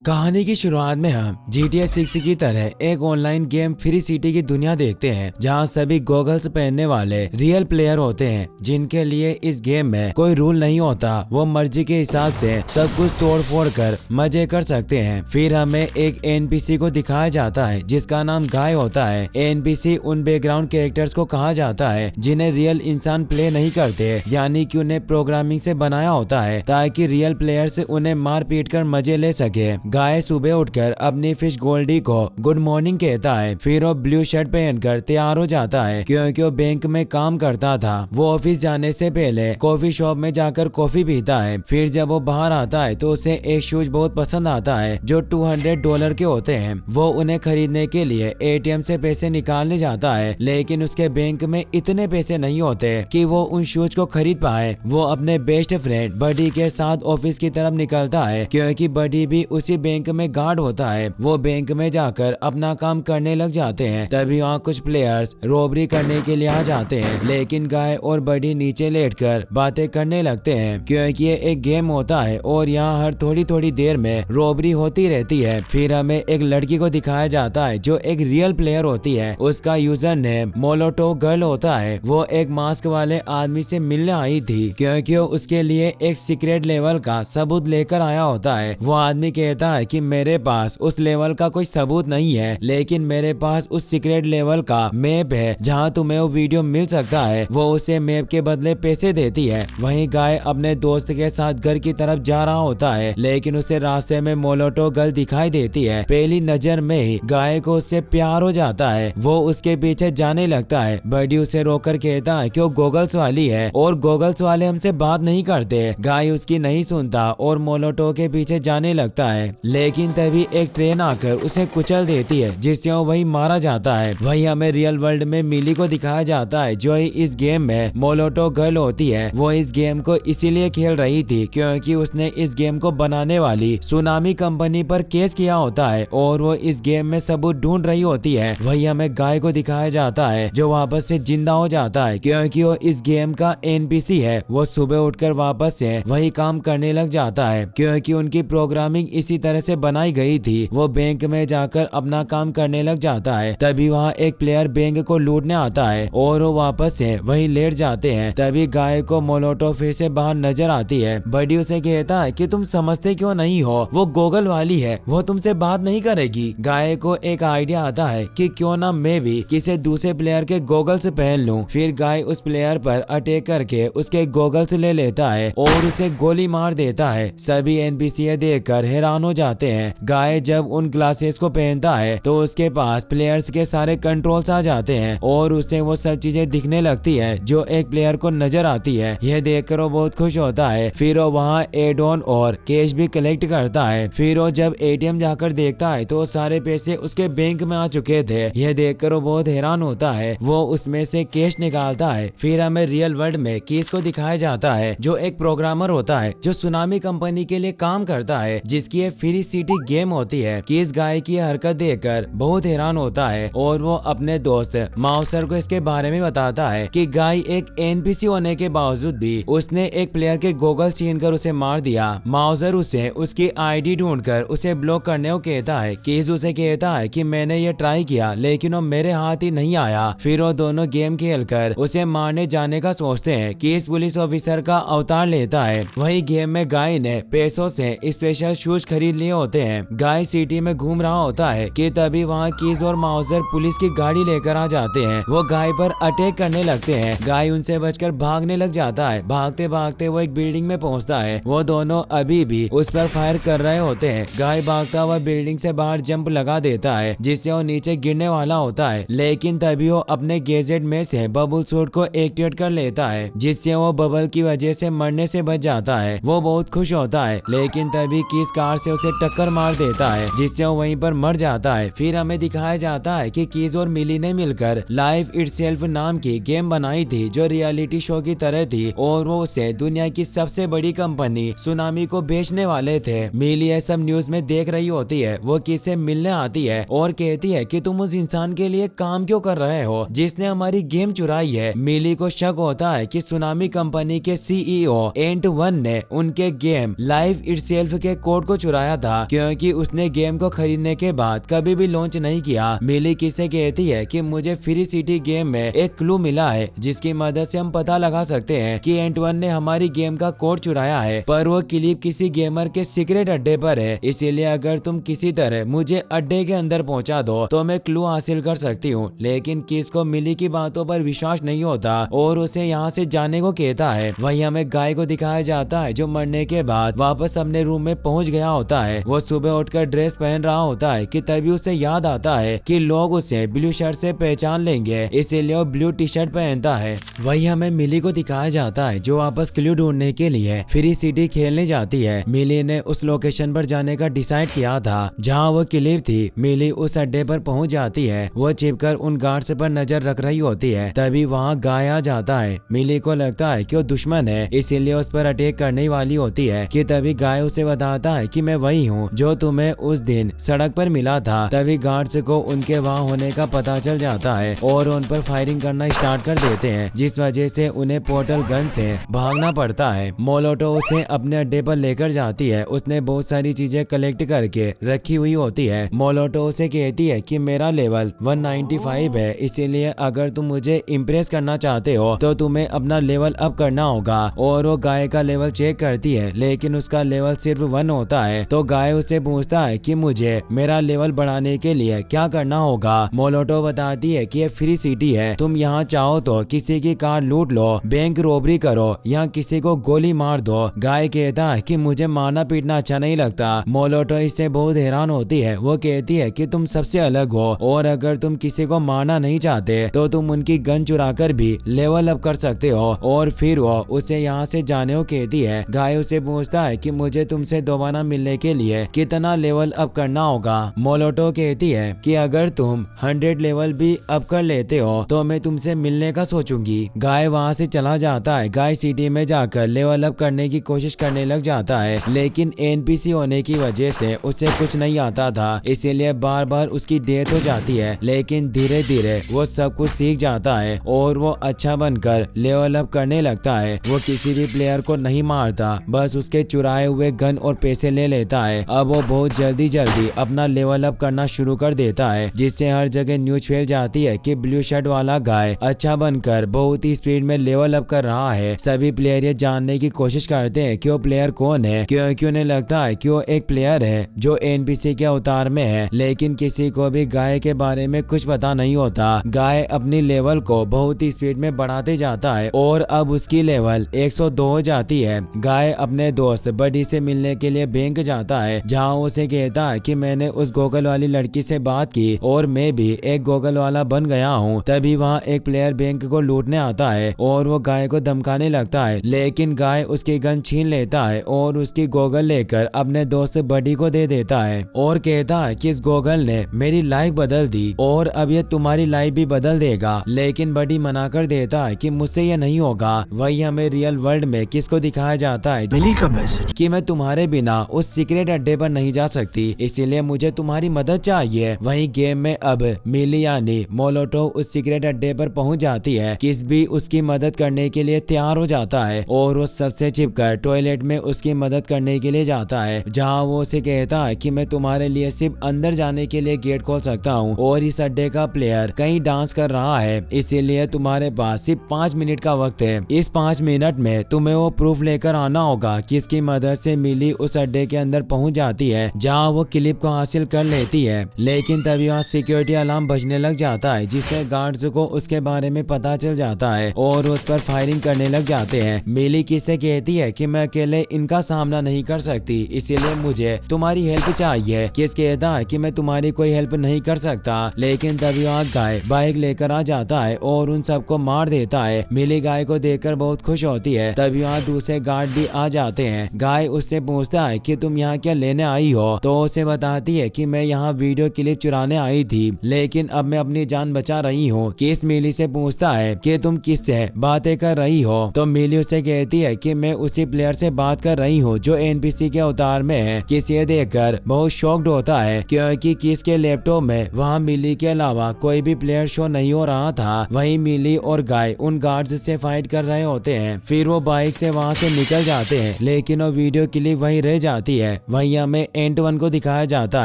कहानी की शुरुआत में हम GTA 6 की तरह एक ऑनलाइन गेम फ्री सिटी की दुनिया देखते हैं, जहां सभी गॉगल्स पहनने वाले रियल प्लेयर होते हैं, जिनके लिए इस गेम में कोई रूल नहीं होता। वो मर्जी के हिसाब से सब कुछ तोड़ फोड़ कर मजे कर सकते हैं। फिर हमें एक NPC को दिखाया जाता है जिसका नाम गाय होता है। NPC उन बैकग्राउंड कैरेक्टर्स को कहा जाता है जिन्हें रियल इंसान प्ले नहीं करते, यानी कि उन्हें प्रोग्रामिंग से बनाया होता है ताकि रियल प्लेयर से उन्हें मार पीट कर मजे ले सके। गाय सुबह उठकर अपनी फिश गोल्डी को गुड मॉर्निंग कहता है। फिर वो ब्लू शर्ट पहनकर तैयार हो जाता है क्योंकि वो बैंक में काम करता था। वो ऑफिस जाने से पहले कॉफी शॉप में जाकर कॉफी पीता है। फिर जब वो बाहर आता है तो उसे एक शूज बहुत पसंद आता है जो $200 के होते हैं। वो उन्हें खरीदने के लिए ATM से पैसे निकालने जाता है, लेकिन उसके बैंक में इतने पैसे नहीं होते कि वो उन शूज को खरीद पाए। वो अपने बेस्ट फ्रेंड बडी के साथ ऑफिस की तरफ निकलता है क्योंकि बडी भी उसी बैंक में गार्ड होता है। वो बैंक में जाकर अपना काम करने लग जाते हैं। तभी वहाँ कुछ प्लेयर्स रॉबरी करने के लिए आ जाते हैं, लेकिन गाय और बडी नीचे लेटकर बातें करने लगते हैं क्योंकि ये एक गेम होता है और यहाँ हर थोड़ी थोड़ी देर में रॉबरी होती रहती है। फिर हमें एक लड़की को दिखाया जाता है जो एक रियल प्लेयर होती है। उसका यूजर नेम मोलोटो गर्ल होता है। वो एक मास्क वाले आदमी से मिलने आई थी क्योंकि वो उसके लिए एक सीक्रेट लेवल का सबूत लेकर आया होता है। वो आदमी कहता है कि मेरे पास उस लेवल का कोई सबूत नहीं है, लेकिन मेरे पास उस सीक्रेट लेवल का मैप है जहां तुम्हें वो वीडियो मिल सकता है। वो उसे मैप के बदले पैसे देती है। वहीं गाय अपने दोस्त के साथ घर की तरफ जा रहा होता है, लेकिन उसे रास्ते में मोलोटो गर्ल दिखाई देती है। पहली नजर में ही गाय को उससे प्यार हो जाता है। वो उसके पीछे जाने लगता है। बडी उसे रोककर कहता है कि वो गॉगल्स वाली है और गॉगल्स वाले हमसे बात नहीं करते। गाय उसकी नहीं सुनता और मोलोटो के पीछे जाने लगता है, लेकिन तभी एक ट्रेन आकर उसे कुचल देती है जिससे वो वही मारा जाता है। वही हमें रियल वर्ल्ड में मिली को दिखाया जाता है जो इस गेम में मोलोटो गर्ल होती है। वो इस गेम को इसीलिए खेल रही थी क्योंकि उसने इस गेम को बनाने वाली सुनामी कंपनी पर केस किया होता है और वो इस गेम में सबूत ढूंढ रही होती है। वही हमें गाय को दिखाया जाता है जो वापस से जिंदा हो जाता है क्योंकि वो इस गेम का NPC है। वो सुबह उठकर वापस से वही काम करने लग जाता है क्योंकि उनकी प्रोग्रामिंग इसी तरह से बनाई गई थी। वो बैंक में जाकर अपना काम करने लग जाता है। तभी वहाँ एक प्लेयर बैंक को लूटने आता है और वो वापस से वही लेट जाते हैं। तभी गाय को मोलोटो फिर से बाहर नजर आती है। बडी उसे कहता है कि तुम समझते क्यों नहीं हो, वो गॉगल वाली है, वो तुमसे बात नहीं करेगी। गाय को एक आइडिया आता है कि क्यों ना मैं भी किसी दूसरे प्लेयर के गॉगल्स पहन लूं। फिर गाय उस प्लेयर पर अटैक करके उसके गॉगल्स ले लेता है और उसे गोली मार देता है। सभी NPC देखकर हैरान हो जाते हैं। गाय जब उन ग्लासेस को पहनता है तो उसके पास प्लेयर्स के सारे कंट्रोल्स आ जाते हैं और उसे वो सब चीजें दिखने लगती है जो एक प्लेयर को नजर आती है। यह देखकर वो बहुत खुश होता है। फिर वो वहाँ एड ऑन और कैश भी कलेक्ट करता है। फिर वो जब ATM जाकर देखता है तो सारे पैसे उसके बैंक में आ चुके थे। यह देखकर वो बहुत हैरान होता है। वो उसमें से कैश निकालता है। फिर हमें रियल वर्ल्ड में कीस को दिखाया जाता है जो एक प्रोग्रामर होता है जो सुनामी कंपनी के लिए काम करता है, जिसकी एक फ्री सिटी गेम होती है। किस गाय की हरकत देखकर बहुत हैरान होता है और वो अपने दोस्त माउसर को इसके बारे में बताता है कि गाय एक NPC होने के बावजूद भी उसने एक प्लेयर के गॉगल छीनकर उसे मार दिया। माउसर उसे उसकी ID ढूंढकर उसे ब्लॉक करने को कहता है। किस उसे कहता है कि मैंने ये ट्राई किया लेकिन वो मेरे हाथ ही नहीं आया। फिर वो दोनों गेम खेलकर उसे मारने जाने का सोचते हैं। किस पुलिस ऑफिसर का अवतार लेता है। वही गेम में गाय ने पैसों से स्पेशल शूज खरीद लिए होते हैं। गाय सिटी में घूम रहा होता है कि तभी वहाँ कीज और माउसर पुलिस की गाड़ी लेकर आ जाते हैं। वो गाय पर अटैक करने लगते हैं। गाय उनसे बचकर भागने लग जाता है। भागते भागते वो एक बिल्डिंग में पहुंचता है। वो दोनों अभी भी उस पर फायर कर रहे होते हैं। गाय भागता हुआ बिल्डिंग से बाहर जंप लगा देता है जिससे वो नीचे गिरने वाला होता है, लेकिन तभी वो अपने गैजेट में से बबल सूट को एक्टिवेट कर लेता है जिससे वो बबल की वजह से मरने से बच जाता है। वो बहुत खुश होता है, लेकिन तभी किस कार से उसे टक्कर मार देता है जिससे वो वहीं पर मर जाता है। फिर हमें दिखाया जाता है कि कीज और मिली ने मिलकर लाइफ इटसेल्फ नाम की गेम बनाई थी जो रियलिटी शो की तरह थी और वो उसे दुनिया की सबसे बड़ी कंपनी सुनामी को बेचने वाले थे। मिली ये सब न्यूज में देख रही होती है। वो किस से मिलने आती है और कहती है कि तुम उस इंसान के लिए काम क्यों कर रहे हो जिसने हमारी गेम चुराई है। मिली को शक होता है कि सुनामी कंपनी के CEO एंट 1 ने उनके गेम लाइफ इटसेल्फ के कोड को चुराया चुराया था क्योंकि उसने गेम को खरीदने के बाद कभी भी लॉन्च नहीं किया। मिली किससे कहती है कि मुझे फ्री सिटी गेम में एक क्लू मिला है जिसकी मदद से हम पता लगा सकते हैं कि एंटवन ने हमारी गेम का कोड चुराया है, पर वो क्लिप किसी गेमर के सीक्रेट अड्डे पर है। इसीलिए अगर तुम किसी तरह मुझे अड्डे के अंदर पहुंचा दो तो मैं क्लू हासिल कर सकती हूँ। लेकिन किस को मिली की बातों पर विश्वास नहीं होता और उसे यहाँ से जाने को कहता है। वहीं हमें गाय को दिखाया जाता है जो मरने के बाद वापस अपने रूम में पहुंच गया होता है। वो सुबह उठकर ड्रेस पहन रहा होता है कि तभी उसे याद आता है कि लोग उसे ब्लू शर्ट से पहचान लेंगे, इसीलिए वो ब्लू टी शर्ट पहनता है। वहीं हमें मिली को दिखाया जाता है जो वापस क्लू ढूंढने के लिए फ्री सिटी खेलने जाती है। मिली ने उस लोकेशन पर जाने का डिसाइड किया था जहाँ वो क्लिप थी। मिली उस अड्डे पर पहुंच जाती है। वो छिपकर उन गार्ड्स पर नजर रख रही होती है। तभी वहाँ गाय आ जाता है। मिली को लगता है कि वो दुश्मन है, इसीलिए उस पर अटैक करने वाली होती है कि तभी गाय उसे बताता है कि मैं वही हूँ जो तुम्हें उस दिन सड़क पर मिला था। तभी गार्ड्स को उनके वहाँ होने का पता चल जाता है और उन पर फायरिंग करना स्टार्ट कर देते हैं, जिस वजह से उन्हें पोर्टल गन से भागना पड़ता है। मोलोटो उसे अपने अड्डे पर लेकर जाती है। उसने बहुत सारी चीजें कलेक्ट करके रखी हुई होती है। मोलोटो उसे कहती है कि मेरा लेवल 195 है, इसीलिए अगर तुम मुझे इम्प्रेस करना चाहते हो तो तुम्हें अपना लेवल अप करना होगा। और वो गाय का लेवल चेक करती है लेकिन उसका लेवल सिर्फ 1 होता है। तो गाय उसे पूछता है कि मुझे मेरा लेवल बढ़ाने के लिए क्या करना होगा। मोलोटो बताती है कि ये फ्री सिटी है, तुम यहाँ चाहो तो किसी की कार लूट लो, बैंक रॉबरी करो या किसी को गोली मार दो। गाय कहता है कि मुझे मारना पीटना अच्छा नहीं लगता। मोलोटो इससे बहुत हैरान होती है। वो कहती है कि तुम सबसे अलग हो और अगर तुम किसी को मारना नहीं चाहते तो तुम उनकी गन चुरा कर भी लेवल अप कर सकते हो। और फिर वो उसे यहाँ से जाने को कहती है। गाय उसे पूछता है कि मुझे तुमसे दोबारा मिलने के लिए कितना लेवल अप करना होगा। मोलोटो कहती है कि अगर तुम 100 लेवल भी अप कर लेते हो तो मैं तुमसे मिलने का सोचूंगी। गाय वहाँ से चला जाता है। गाय सिटी में जाकर लेवल अप करने की कोशिश करने लग जाता है लेकिन एनपीसी होने की वजह से उसे कुछ नहीं आता था, इसीलिए बार बार उसकी डेथ हो जाती है। लेकिन धीरे धीरे वो सब कुछ सीख जाता है और वो अच्छा बनकर लेवल अप करने लगता है। वो किसी भी प्लेयर को नहीं मारता, बस उसके चुराए हुए गन और पैसे ले लेता है। अब वो बहुत जल्दी अपना लेवल अप करना शुरू कर देता है, जिससे हर जगह न्यूज फैल जाती है कि ब्लू शर्ट वाला गाय अच्छा बनकर बहुत ही स्पीड में लेवल अप कर रहा है। सभी प्लेयर ये जानने की कोशिश करते हैं कि वो प्लेयर कौन है, क्योंकि उन्हें लगता है कि वो एक प्लेयर है जो एनपीसी के अवतार में है। लेकिन किसी को भी गाय के बारे में कुछ पता नहीं होता। गाय अपनी लेवल को बहुत ही स्पीड में बढ़ाते जाता है और अब उसकी लेवल 102 हो जाती है। गाय अपने दोस्त बडी से मिलने के लिए बैंक जाता है, जहाँ उसे कहता है कि मैंने उस गोगल वाली लड़की से बात की और मैं भी एक गोगल वाला बन गया हूँ। तभी वहाँ एक प्लेयर बैंक को लूटने आता है और वो गाय को धमकाने लगता है, लेकिन गाय उसकी गन छीन लेता है और उसकी गोगल लेकर अपने दोस्त बडी को दे देता है और कहता है कि इस गोगल ने मेरी लाइफ बदल दी और अब ये तुम्हारी लाइफ भी बदल देगा। लेकिन बडी मना कर देता है कि मुझसे ये नहीं होगा। वही हमें रियल वर्ल्ड में किसको दिखाया जाता है मिली का मैसेज कि मैं तुम्हारे बिना उस सीक्रेट अड्डे पर नहीं जा सकती, इसीलिए मुझे तुम्हारी मदद चाहिए। वहीं गेम में अब मिली यानी मोलोटो उस सीक्रेट अड्डे पर पहुंच जाती है। किस भी उसकी मदद करने के लिए तैयार हो जाता है और वो सबसे छिपकर टॉयलेट में उसकी मदद करने के लिए जाता है, जहां वो उसे कहता है कि मैं तुम्हारे लिए सिर्फ अंदर जाने के लिए गेट खोल सकता हूं और इस अड्डे का प्लेयर कहीं डांस कर रहा है, इसीलिए तुम्हारे पास सिर्फ 5 मिनट का वक्त है। इस 5 मिनट में तुम्हें वो प्रूफ लेकर आना होगा कि इसकी मदद से मिली उस अड्डे के अंदर पहुंच जाती है, जहां वो क्लिप को हासिल कर लेती है। लेकिन तभी वहाँ सिक्योरिटी अलार्म बजने लग जाता है, जिससे गार्ड्स को उसके बारे में पता चल जाता है और उस पर फायरिंग करने लग जाते हैं। मिली किससे कहती है कि मैं अकेले इनका सामना नहीं कर सकती, इसीलिए मुझे तुम्हारी हेल्प चाहिए। किस कहता है कि मैं तुम्हारी कोई हेल्प नहीं कर सकता। लेकिन तभी वहाँ गाय बाइक लेकर आ जाता है और उन सबको मार देता है। मिली गाय को देखकर बहुत खुश होती है। तभी वहाँ दूसरे गार्ड भी आ जाते हैं। गाय उससे पूछता है कि तुम यहाँ क्या लेने आई हो, तो उसे बताती है कि मैं यहाँ वीडियो क्लिप चुराने आई थी, लेकिन अब मैं अपनी जान बचा रही हूँ। किस मिली से पूछता है कि तुम किससे बातें कर रही हो, तो मिली उसे कहती है कि मैं उसी प्लेयर से बात कर रही हूँ जो एनपीसी के अवतार में है। किस ये देखकर बहुत शॉक्ड होता है, क्योंकि किस के लैपटॉप में वहाँ मिली के अलावा कोई भी प्लेयर शो नहीं हो रहा था। वहीं मिली और गाय उन गार्ड्स से फाइट कर रहे होते हैं। फिर वो बाइक से वहाँ से निकल जाते हैं, लेकिन वो वीडियो क्लिप वहीं रह जाती है। है। वहीं हमें एंट वन को दिखाया जाता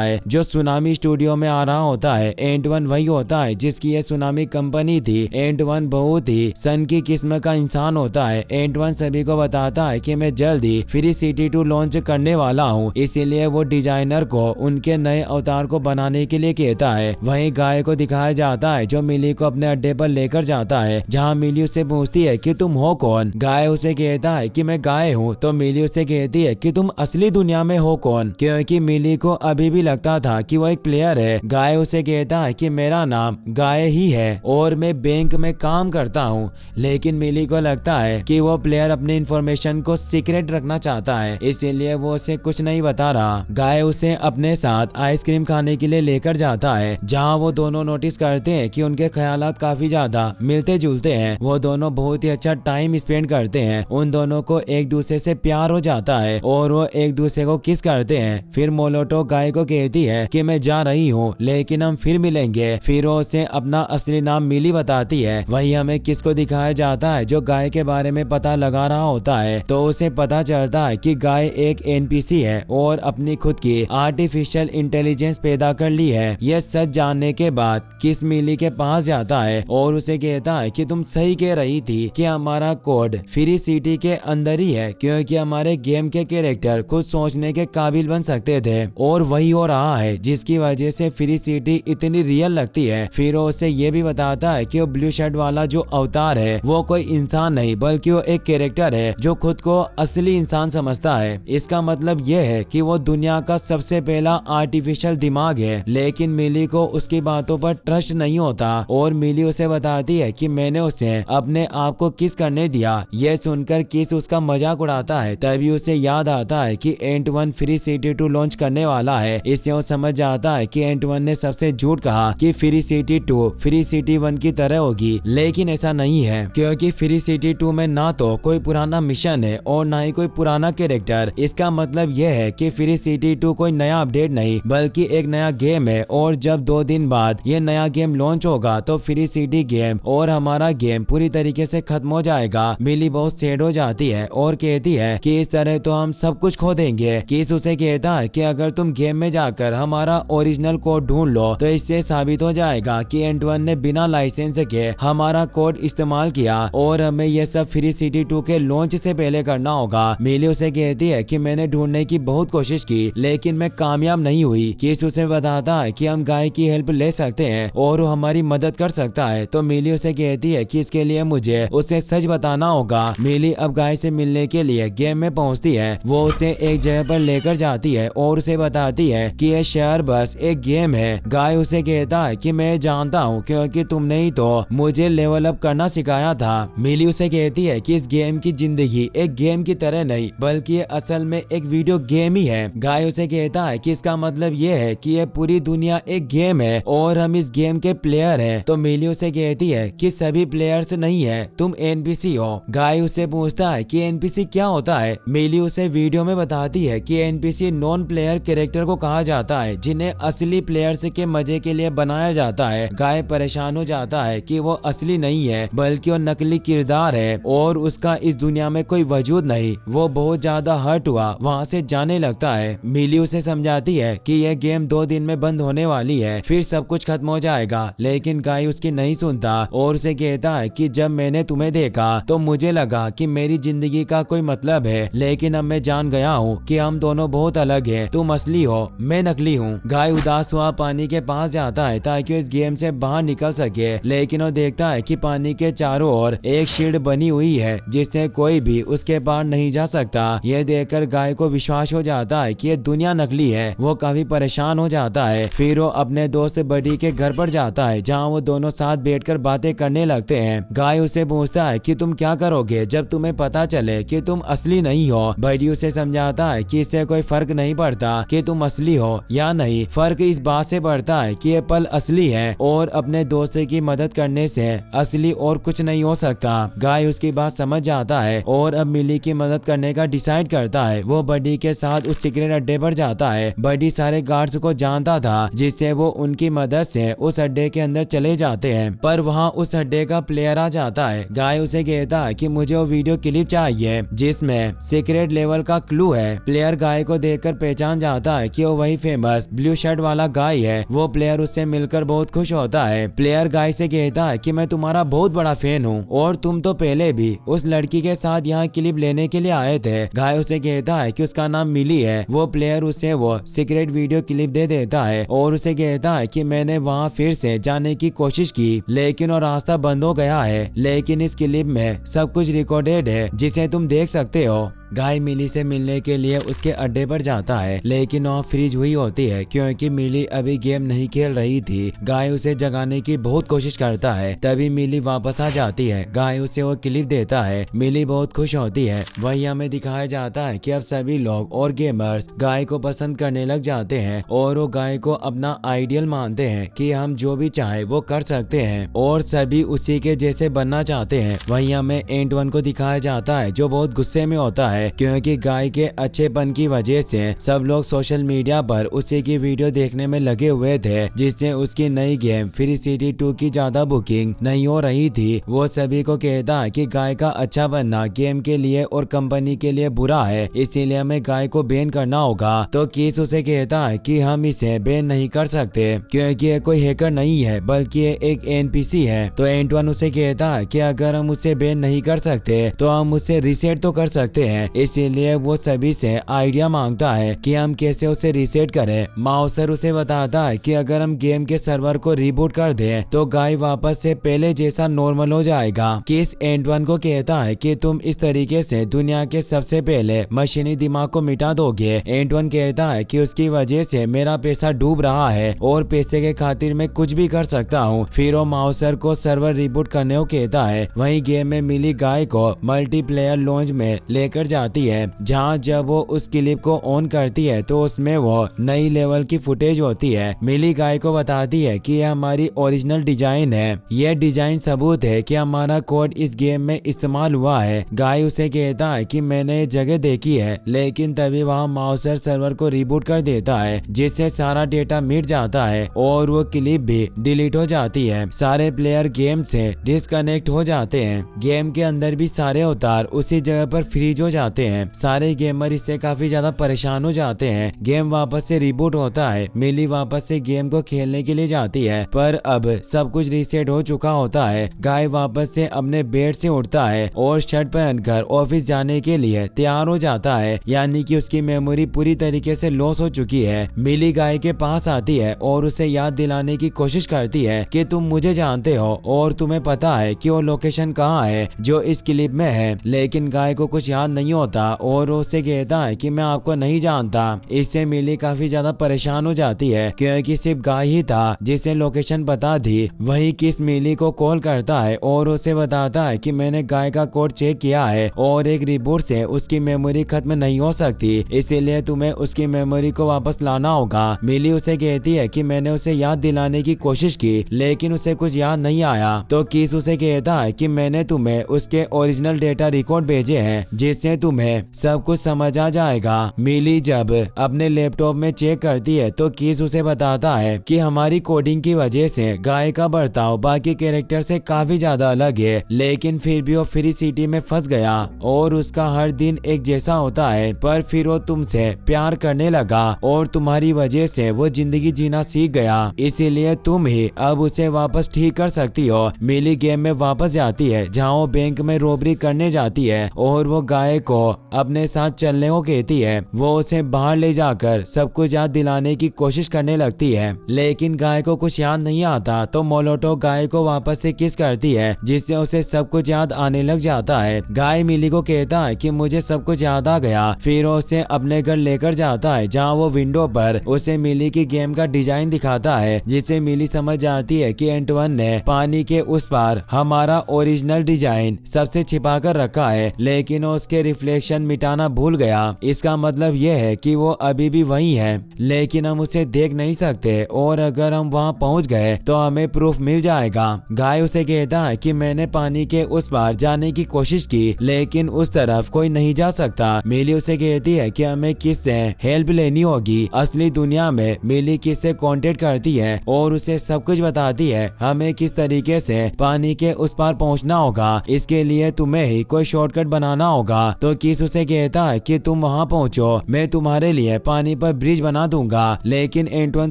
है जो सुनामी स्टूडियो में आ रहा होता है। एंट वन वही होता है जिसकी ये सुनामी कंपनी थी। एंट वन बहुत ही सन की किस्म का इंसान होता है। एंट वन सभी को बताता है कि मैं जल्द ही फ्री सिटी 2 लॉन्च करने वाला हूँ, इसीलिए वो डिजाइनर को उनके नए अवतार को बनाने के लिए कहता है। वहीं गाय को दिखाया जाता है जो मिली को अपने अड्डे पर लेकर जाता है, जहाँ मिली उससे पूछती है कि तुम हो कौन। गाय उसे कहता है कि मैं गाय हूँ, तो मिली उससे कहती है कि तुम असली दुनिया में हो कौन, क्योंकि मिली को अभी भी लगता था कि वो एक प्लेयर है। गाय उसे कहता है कि मेरा नाम गाय ही है और मैं बैंक में काम करता हूँ, लेकिन मिली को लगता है कि वो प्लेयर अपनी इंफॉर्मेशन को सीक्रेट रखना चाहता है, इसीलिए वो उसे कुछ नहीं बता रहा। गाय उसे अपने साथ आइसक्रीम खाने के लिए लेकर जाता है, जहाँ वो दोनों नोटिस करते हैं कि उनके ख्यालात काफी ज्यादा मिलते जुलते हैं। वो दोनों बहुत ही अच्छा टाइम स्पेंड करते हैं। उन दोनों को एक दूसरे से प्यार हो जाता है और वो एक दूसरे को किस करते हैं। फिर मोलोटो गाय को कहती है कि मैं जा रही हूँ, लेकिन हम फिर मिलेंगे। फिर वो उसे अपना असली नाम मिली बताती है। वही हमें किस को दिखाया जाता है जो गाय के बारे में पता लगा रहा होता है, तो उसे पता चलता है कि गाय एक एनपीसी है और अपनी खुद की आर्टिफिशियल इंटेलिजेंस पैदा कर ली है। यह सच जानने के बाद किस मिली के पास जाता है और उसे कहता है कि तुम सही कह रही थी कि हमारा कोड फ्री सिटी के अंदर ही है, क्योंकि हमारे गेम के कैरेक्टर खुद सोचने के काबिल बन सकते थे और वही हो रहा है जिसकी वजह से फ्री सिटी इतनी रियल लगती है। फिर वो उसे ये भी बताता है कि वो ब्लू शर्ट वाला जो अवतार है वो कोई इंसान नहीं बल्कि वो एक कैरेक्टर है जो खुद को असली इंसान समझता है। इसका मतलब यह है कि वो दुनिया का सबसे पहला आर्टिफिशियल दिमाग है। लेकिन मिली को उसकी बातों पर ट्रस्ट नहीं होता और मिली उसे बताती है कि मैंने उसे अपने आप को किस करने दिया। यह सुनकर किस उसका मजाक उड़ाता है। तभी उसे याद आता है कि एंट वन फ्री सिटी 2 लॉन्च करने वाला है। इससे वो समझ जाता है कि एंट वन ने सबसे झूठ कहा कि फ्री सिटी 2 फ्री सिटी 1 की तरह होगी, लेकिन ऐसा नहीं है, क्योंकि फ्री सिटी 2 में ना तो कोई पुराना मिशन है और ना ही कोई पुराना कैरेक्टर। इसका मतलब यह है कि फ्री सिटी 2 कोई नया अपडेट नहीं बल्कि एक नया गेम है और जब 2 दिन बाद ये नया गेम लॉन्च होगा तो फ्री सिटी गेम और हमारा गेम पूरी तरीके से खत्म हो जाएगा। मिली बहुत सैड हो जाती है और कहती है कि इस तरह तो हम सब कुछ खो देंगे। किस उसे कहता है कि अगर तुम गेम में जाकर हमारा ओरिजिनल कोड ढूंढ लो तो इससे साबित हो जाएगा कि एंट वन ने बिना लाइसेंस के हमारा कोड इस्तेमाल किया और हमें यह सब फ्री सिटी 2 के लॉन्च से पहले करना होगा। मिली उसे कहती है कि मैंने ढूंढने की बहुत कोशिश की लेकिन मैं कामयाब नहीं हुई। किस उसे बताता है कि हम गाय की हेल्प ले सकते हैं और वो हमारी मदद कर सकता है। तो मिली उसे कहती है कि इसके लिए मुझे उसे सच बताना होगा। मिली अब गाय से मिलने के लिए गेम में पहुंचती है। वो उसे एक जगह पर लेकर जाती है और उसे बताती है कि यह शहर बस एक गेम है। गाय उसे कहता है कि मैं जानता हूँ क्योंकि तुमने ही तो मुझे लेवल अप करना सिखाया था। मिली उसे कहती है कि इस गेम की जिंदगी एक गेम की तरह नहीं बल्कि ये असल में एक वीडियो गेम ही है। गाय उसे कहता है कि इसका मतलब ये है कि ये पूरी दुनिया एक गेम है और हम इस गेम के प्लेयर हैं। तो मिली उसे कहती है कि सभी प्लेयर्स नहीं है, तुम एनपीसी हो। गाय उससे पूछता है कि एनपीसी क्या होता है। मिली उसे वीडियो में बताती है कि एनपीसी नॉन प्लेयर कैरेक्टर को कहा जाता है जिन्हें असली प्लेयर्स के मजे के लिए बनाया जाता है। गाय परेशान हो जाता है कि वो असली नहीं है बल्कि वो नकली किरदार है और उसका इस दुनिया में कोई वजूद नहीं। वो बहुत ज्यादा हर्ट हुआ वहाँ से जाने लगता है। मिली उसे समझाती है कि यह गेम 2 दिन में बंद होने वाली है, फिर सब कुछ खत्म हो जाएगा। लेकिन गाय उसकी नहीं सुनता और उसे कहता है कि जब मैंने तुम्हें देखा तो मुझे लगा कि मेरी जिंदगी का कोई मतलब है, लेकिन अब मैं जान गया हूँ कि हम दोनों बहुत अलग हैं। तुम असली हो, मैं नकली हूँ। गाय उदास हुआ पानी के पास जाता है ताकि इस गेम से बाहर निकल सके, लेकिन वो देखता है कि पानी के चारों ओर एक शील्ड बनी हुई है जिससे कोई भी उसके पार नहीं जा सकता। यह देखकर गाय को विश्वास हो जाता है कि यह दुनिया नकली है। वो काफी परेशान हो जाता है। फिर वो अपने दोस्त बडी के घर पर जाता है जहाँ वो दोनों साथ बैठकर बातें करने लगते हैं। गाय उसे पूछता है कि तुम क्या करोगे जब तुम्हें पता चले कि तुम असली नहीं हो। बडी उसे समझाता है कि इससे कोई फर्क नहीं पड़ता कि तुम असली हो या नहीं, फर्क इस बात से पड़ता है कि ये पल असली है और अपने दोस्त की मदद करने से असली और कुछ नहीं हो सकता। गाय उसकी बात समझ जाता है और अब मिली की मदद करने का डिसाइड करता है। वो बडी के साथ उस सीक्रेट अड्डे पर जाता है। बडी सारे गार्ड्स को जानता था जिससे वो उनकी मदद से उस अड्डे के अंदर चले जाते हैं, पर वहाँ उस अड्डे का प्लेयर आ जाता है। गाय उसे कहता है कि मुझे वो वीडियो क्लिप चाहिए जिसमें सीक्रेट लेवल का क्लू है। प्लेयर गाय को देखकर पहचान जाता है कि वो वही फेमस ब्लू शर्ट वाला गाय है। वो प्लेयर उससे मिलकर बहुत खुश होता है। प्लेयर गाय से कहता है कि मैं तुम्हारा बहुत बड़ा फैन हूँ और तुम तो पहले भी उस लड़की के साथ यहाँ क्लिप लेने के लिए आए थे। गाय उसे कहता है कि उसका नाम मिली है। वो प्लेयर उसे वो सीक्रेट वीडियो क्लिप दे देता है और उसे कहता है कि मैंने वहाँ फिर से जाने की कोशिश की लेकिन वो रास्ता बंद हो गया है, लेकिन इस क्लिप में सब कुछ रिकॉर्डेड है जिसे तुम देख सकते हो। गाय मिली से मिलने के लिए उसके अड्डे पर जाता है लेकिन वह फ्रीज हुई होती है क्योंकि मिली अभी गेम नहीं खेल रही थी। गाय उसे जगाने की बहुत कोशिश करता है, तभी मिली वापस आ जाती है। गाय उसे वो क्लिप देता है। मिली बहुत खुश होती है। वही हमें दिखाया जाता है कि अब सभी लोग और गेमर्स गाय को पसंद करने लग जाते हैं और वो गाय को अपना आइडियल मानते हैं कि हम जो भी चाहे वो कर सकते हैं और सभी उसी के जैसे बनना चाहते हैं। वही हमें एंड वन को दिखाया जाता है जो बहुत गुस्से में होता है क्योंकि गाय के अच्छेपन की वजह से सब लोग सोशल मीडिया पर उसी की वीडियो देखने में लगे हुए थे जिससे उसकी नई गेम फ्री सिटी 2 की ज्यादा बुकिंग नहीं हो रही थी। वो सभी को कहता है कि गाय का अच्छा बनना गेम के लिए और कंपनी के लिए बुरा है, इसीलिए हमें गाय को बैन करना होगा। तो किस उसे कहता है कि हम इसे बैन नहीं कर सकते क्योंकि ये कोई हैकर नहीं है बल्कि ये एक एनपीसी है। तो एंटवन उसे कहता है कि अगर हम उसे बैन नहीं कर सकते तो हम उसे रीसेट तो कर सकते हैं, इसीलिए वो सभी से आइडिया मांगता है कि हम कैसे उसे रीसेट करें। माउसर उसे बताता है कि अगर हम गेम के सर्वर को रिबूट कर दें तो गाय वापस से पहले जैसा नॉर्मल हो जाएगा। किस एंटवन को कहता है कि तुम इस तरीके से दुनिया के सबसे पहले मशीनी दिमाग को मिटा दोगे। एंटवन कहता है कि उसकी वजह से मेरा पैसा डूब रहा है और पैसे के खातिर मैं कुछ भी कर सकता हूँ। फिर वो माउसर को सर्वर रिबूट करने को कहता है। वहीं गेम में मिली गाय को मल्टीप्लेयर लॉन्च में लेकर जाती है जहां जब वो उस क्लिप को ऑन करती है तो उसमें वो नई लेवल की फुटेज होती है। मिली गाय को बताती है कि यह हमारी ओरिजिनल डिजाइन है, यह डिजाइन सबूत है कि हमारा कोड इस गेम में इस्तेमाल हुआ है। गाय उसे कहता है कि मैंने ये जगह देखी है, लेकिन तभी वहाँ माउसर सर्वर को रिबूट कर देता है जिससे सारा डेटा मिट जाता है और वो क्लिप भी डिलीट हो जाती है। सारे प्लेयर गेम से डिस्कनेक्ट हो जाते हैं। गेम के अंदर भी सारे अवतार उसी जगह पर फ्रीज हो जाते हैं। सारे गेमर इससे काफी ज्यादा परेशान हो जाते हैं। गेम वापस से रिबूट होता है। मिली वापस से गेम को खेलने के लिए जाती है पर अब सब कुछ रीसेट हो चुका होता है। गाय वापस से अपने बेड से उठता है और शर्ट पहनकर ऑफिस जाने के लिए तैयार हो जाता है, यानी कि उसकी मेमोरी पूरी तरीके से लॉस हो चुकी है। मिली गाय के पास आती है और उसे याद दिलाने की कोशिश करती है कि तुम मुझे जानते हो और तुम्हें पता है कि वो लोकेशन कहाँ है जो इस क्लिप में है, लेकिन गाय को कुछ याद नहीं होता और उससे कहता है कि मैं आपको नहीं जानता। इससे मिली काफी ज्यादा परेशान हो जाती है क्योंकि सिर्फ गाय ही था जिसे लोकेशन पता थी। वही किस मिली को कॉल करता है और उसे बताता है कि मैंने गाय का कोड चेक किया है और एक रिबूट से उसकी मेमोरी खत्म नहीं हो सकती, इसीलिए तुम्हें उसकी मेमोरी को वापस लाना होगा। मिली उसे कहती है कि मैंने उसे याद दिलाने की कोशिश की लेकिन उसे कुछ याद नहीं आया। तो किस उसे कहता है कि मैंने तुम्हें उसके ओरिजिनल डेटा रिकॉर्ड भेजे हैं जिससे तुम्हें सब कुछ समझ आ जाएगा। मिली जब अपने लैपटॉप में चेक करती है तो किस उसे बताता है कि हमारी कोडिंग की वजह से गाय का बर्ताव बाकी कैरेक्टर से काफी ज्यादा अलग है, लेकिन फिर भी वो फ्री सिटी में फंस गया और उसका हर दिन एक जैसा होता है। पर फिर वो तुमसे प्यार करने लगा और तुम्हारी वजह से वो जिंदगी जीना सीख गया, इसीलिए तुम ही अब उसे वापस ठीक कर सकती हो। मिली गेम में वापस जाती है जहाँ वो बैंक में रॉबरी करने जाती है और वो गाय को अपने साथ चलने को कहती है। वो उसे बाहर ले जाकर सब कुछ याद दिलाने की कोशिश करने लगती है, लेकिन गाय को कुछ याद नहीं आता। तो मोलोटो गाय को वापस से किस करती है जिससे उसे सब कुछ याद आने लग जाता है। गाय मिली को कहता है कि मुझे सब कुछ याद आ गया। फिर वो उसे अपने घर लेकर जाता है जहाँ वो विंडो पर उसे मिली की गेम का डिजाइन दिखाता है, जिससे मिली समझ जाती है कि एंटवन ने पानी के उस पार हमारा ओरिजिनल डिजाइन सबसे छिपा कर रखा है, लेकिन वो उसके रिफ्लेक्शन मिटाना भूल गया। इसका मतलब यह है कि वो अभी भी वही है, लेकिन हम उसे देख नहीं सकते और अगर हम वहाँ पहुँच गए तो हमें प्रूफ मिल जाएगा। गाय उसे कहता है कि मैंने पानी के उस पार जाने की कोशिश की लेकिन उस तरफ कोई नहीं जा सकता। मिली उसे कहती है कि हमें किससे हेल्प लेनी होगी। असली दुनिया में मिली किससे कांटेक्ट करती है और उसे सब कुछ बताती है हमें किस तरीके से पानी के उस पार पहुंचना होगा। इसके लिए तुम्हें ही कोई शॉर्टकट बनाना होगा। तो तो किस उसे कहता है कि तुम वहाँ पहुँचो, मैं तुम्हारे लिए पानी पर ब्रिज बना दूंगा। लेकिन एंटवन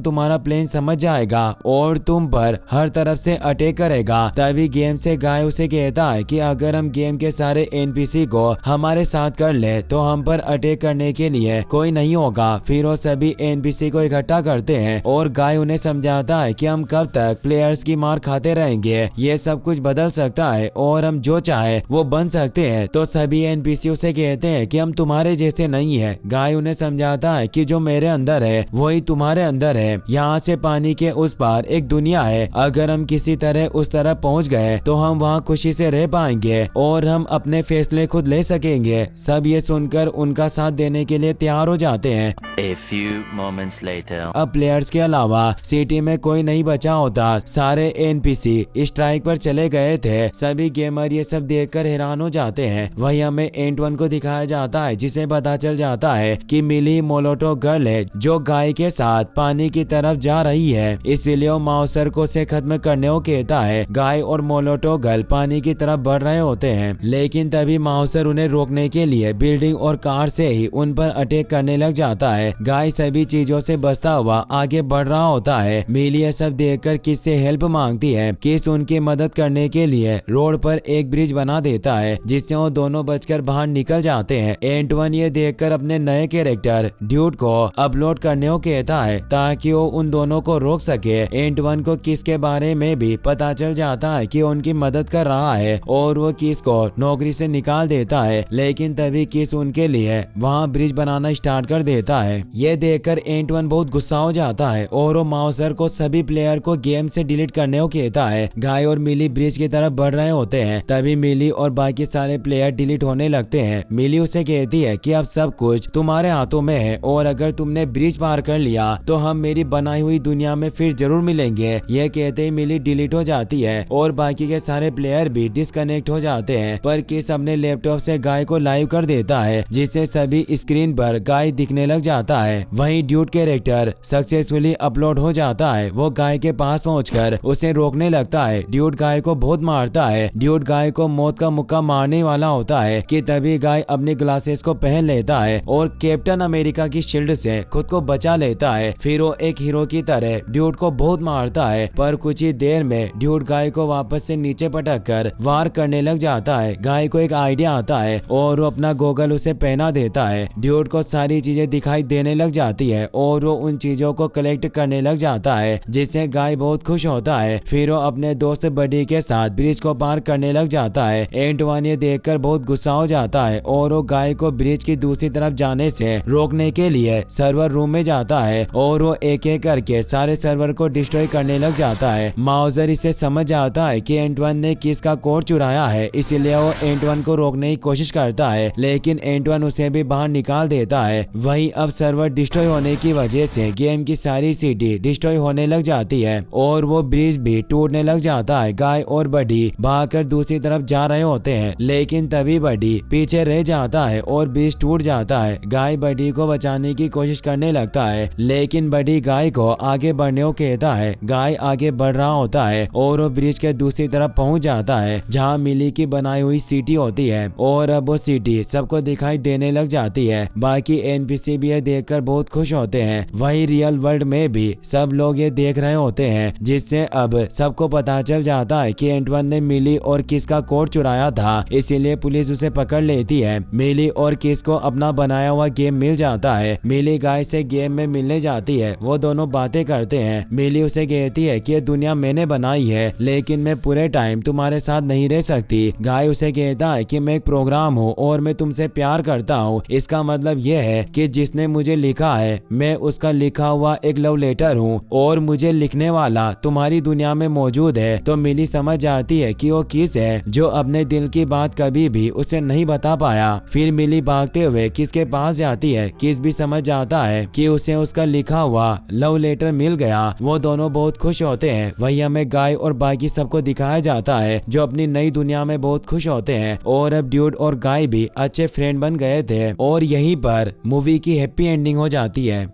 तुम्हारा प्लान समझ जाएगा और तुम पर हर तरफ से अटैक करेगा। तभी गेम से गाय उसे कहता है कि अगर हम गेम के सारे एनपीसी को हमारे साथ कर ले तो हम पर अटैक करने के लिए कोई नहीं होगा। फिर वो सभी एनपीसी को इकट्ठा करते हैं और गाय उन्हें समझाता है कि हम कब तक प्लेयर्स की मार खाते रहेंगे, ये सब कुछ बदल सकता है और हम जो चाहे वो बन सकते हैं। तो सभी एनपीसी उसे कहते हैं कि हम तुम्हारे जैसे नहीं है। गाय उन्हें समझाता है कि जो मेरे अंदर है वही तुम्हारे अंदर है। यहाँ से पानी के उस पार एक दुनिया है, अगर हम किसी तरह उस तरफ पहुँच गए तो हम वहाँ खुशी से रह पाएंगे और हम अपने फैसले खुद ले सकेंगे। सब ये सुनकर उनका साथ देने के लिए तैयार हो जाते हैं। A few moments later. अब प्लेयर्स के अलावा सिटी में कोई नहीं बचा होता, सारे एनपीसी स्ट्राइक पर चले गए थे। सभी गेमर ये सब देखकर हैरान हो जाते हैं। वही हमें एंटवन को दिखाया जाता है जिसे पता चल जाता है कि मिली मोलोटो गर्ल है जो गाय के साथ पानी की तरफ जा रही है, इसीलिए वो माउसर को से खत्म करने को कहता है। गाय और मोलोटो गर्ल पानी की तरफ बढ़ रहे होते हैं, लेकिन तभी माउसर उन्हें रोकने के लिए बिल्डिंग और कार से ही उन पर अटैक करने लग जाता है। गाय सभी चीजों से बचता हुआ आगे बढ़ रहा होता है। मिली ये सब देखकर किस से हेल्प मांगती है। किस उनकी मदद करने के लिए रोड पर एक ब्रिज बना देता है जिससे वो दोनों बचकर बाहर निकल जाते हैं। एंटवन ये देखकर अपने नए कैरेक्टर ड्यूड को अपलोड करने को कहता है ताकि वो उन दोनों को रोक सके। एंटवन को किस के बारे में भी पता चल जाता है कि उनकी मदद कर रहा है और वो किस को नौकरी से निकाल देता है, लेकिन तभी किस उनके लिए वहाँ ब्रिज बनाना स्टार्ट कर देता है। ये देखकर एंटवन बहुत गुस्सा हो जाता है और वो माउसर को सभी प्लेयर को गेम से डिलीट करने को कहता है। गाय और मिली ब्रिज की तरफ बढ़ रहे होते हैं, तभी मिली और बाकी सारे प्लेयर डिलीट होने लगते हैं। मिली उसे कहती है कि अब सब कुछ तुम्हारे हाथों में है और अगर तुमने ब्रिज पार कर लिया तो हम मेरी बनाई हुई दुनिया में फिर जरूर मिलेंगे। यह कहते ही मिली डिलीट हो जाती है और बाकी के सारे प्लेयर भी डिस्कनेक्ट हो जाते हैं, पर किस अपने लैपटॉप से गाय को लाइव कर देता है जिससे सभी स्क्रीन पर गाय दिखने लग जाता है। वहीं ड्यूड कैरेक्टर सक्सेसफुली अपलोड हो जाता है। वो गाय के पास पहुंचकर उसे रोकने लगता है। ड्यूड गाय को बहुत मारता है। ड्यूड गाय को मौत का मुक्का मारने वाला होता है कि तभी गाय अपनी ग्लासेस को पहन लेता है और कैप्टन अमेरिका की शील्ड से खुद को बचा लेता है। फिर वो एक हीरो की तरह ड्यूड को बहुत मारता है, पर कुछ ही देर में ड्यूड गाय को वापस से नीचे पटक कर वार करने लग जाता है। गाय को एक आइडिया आता है और वो अपना गोगल उसे पहना देता है। ड्यूड को सारी चीजें दिखाई देने लग जाती है और वो उन चीजों को कलेक्ट करने लग जाता है जिससे गाय बहुत खुश होता है। फिर वो अपने दोस्त बडी के साथ ब्रिज को पार करने लग जाता है। एंटवन ये देखकर बहुत गुस्सा हो जाता है और वो गाय को ब्रिज की दूसरी तरफ जाने से रोकने के लिए सर्वर रूम में जाता है और वो एक एक करके सारे सर्वर को डिस्ट्रॉय करने लग जाता है। माउजर इसे समझ आता है कि एंटवन ने किस का कोड चुराया है, इसीलिए वो एंटवन को रोकने की कोशिश करता है, लेकिन एंटवन उसे भी बाहर निकाल देता है। वहीं अब सर्वर डिस्ट्रॉय होने की वजह से गेम की सारी सिटी डिस्ट्रॉय होने लग जाती है और वो ब्रिज भी टूटने लग जाता है। गाय और बडी भागकर दूसरी तरफ जा रहे होते हैं, लेकिन तभी बडी पीछे रह जाता है और ब्रिज टूट जाता है। गाय बडी को बचाने की कोशिश करने लगता है, लेकिन बडी गाय को आगे बढ़ने को कहता है। गाय आगे बढ़ रहा होता है और वो ब्रिज के दूसरी तरफ पहुंच जाता है जहां मिली की बनाई हुई सिटी होती है और अब वो सिटी सबको दिखाई देने लग जाती है। बाकी एनपीसी भी ये देखकर बहुत खुश होते हैं। वही रियल वर्ल्ड में भी सब लोग ये देख रहे होते हैं, जिससे अब सबको पता चल जाता है कि एंटवन ने मिली और किस का कोड चुराया था, इसीलिए पुलिस उसे पकड़ लेती है। मिली और किस को अपना बनाया हुआ गेम मिल जाता है। मिली गाय से गेम में मिलने जाती है, वो दोनों बातें करते हैं। मिली उसे कहती है कि ये दुनिया मैंने बनाई है, लेकिन मैं पूरे टाइम तुम्हारे साथ नहीं रह सकती। गाय उसे कहता है कि मैं एक प्रोग्राम हूँ और मैं तुमसे प्यार करता हूँ, इसका मतलब यह है कि जिसने मुझे लिखा है मैं उसका लिखा हुआ एक लव लेटर हूँ और मुझे लिखने वाला तुम्हारी दुनिया में मौजूद है। तो मिली समझ जाती है कि वो किस है जो अपने दिल की बात कभी भी उसे नहीं बता पाया। फिर मिली भागते हुए किस के पास जाती है। किस भी समझ जाता है कि उसे उसका लिखा हुआ लव लेटर मिल गया। वो दोनों बहुत खुश होते हैं। वही हमें गाय और बाकी सबको दिखाया जाता है जो अपनी नई दुनिया में बहुत खुश होते हैं और अब ड्यूड और गाय भी अच्छे फ्रेंड बन गए थे और यहीं पर मूवी की हैप्पी एंडिंग हो जाती है।